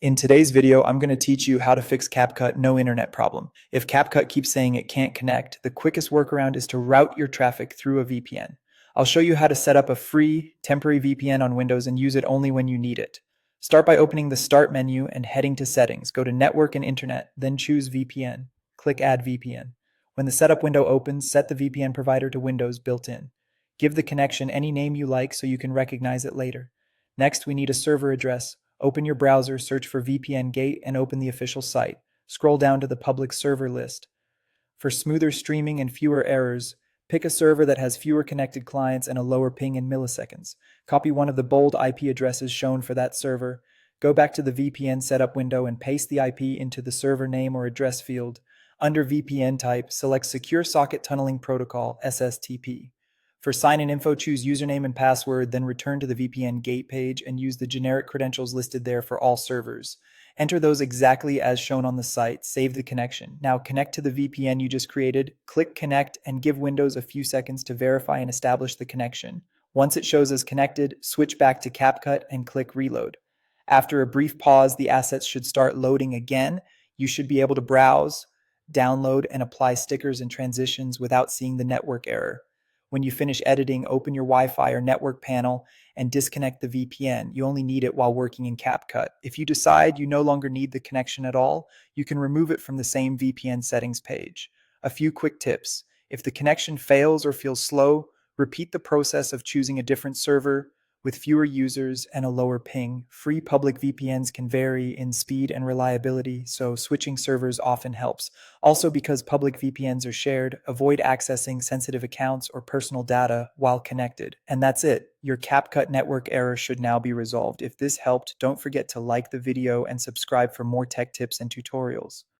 In today's video, I'm going to teach you how to fix CapCut no internet problem. If CapCut keeps saying it can't connect, the quickest workaround is to route your traffic through a VPN. I'll show you how to set up a free temporary VPN on Windows and use it only when you need it. Start by opening the Start menu and heading to Settings. Go to Network and Internet, then choose VPN. Click Add VPN. When the setup window opens, set the VPN provider to Windows built-in. Give the connection any name you like so you can recognize it later. Next, we need a server address. Open your browser, search for VPN Gate, and open the official site. Scroll down to the public server list. For smoother streaming and fewer errors, pick a server that has fewer connected clients and a lower ping in milliseconds. Copy one of the bold IP addresses shown for that server. Go back to the VPN setup window and paste the IP into the server name or address field. Under VPN type, select Secure Socket Tunneling Protocol, SSTP. For sign-in info, choose username and password, then return to the VPN Gate page and use the generic credentials listed there for all servers. Enter those exactly as shown on the site, save the connection. Now connect to the VPN you just created, click Connect, and give Windows a few seconds to verify and establish the connection. Once it shows as connected, switch back to CapCut and click Reload. After a brief pause, the assets should start loading again. You should be able to browse, download, and apply stickers and transitions without seeing the network error. When you finish editing, open your Wi-Fi or network panel and disconnect the VPN. You only need it while working in CapCut. If you decide you no longer need the connection at all, you can remove it from the same VPN settings page. A few quick tips. If the connection fails or feels slow, repeat the process of choosing a different server with fewer users and a lower ping. Free public VPNs can vary in speed and reliability, so switching servers often helps. Also, because public VPNs are shared, avoid accessing sensitive accounts or personal data while connected. And that's it. Your CapCut network error should now be resolved. If this helped, don't forget to like the video and subscribe for more tech tips and tutorials.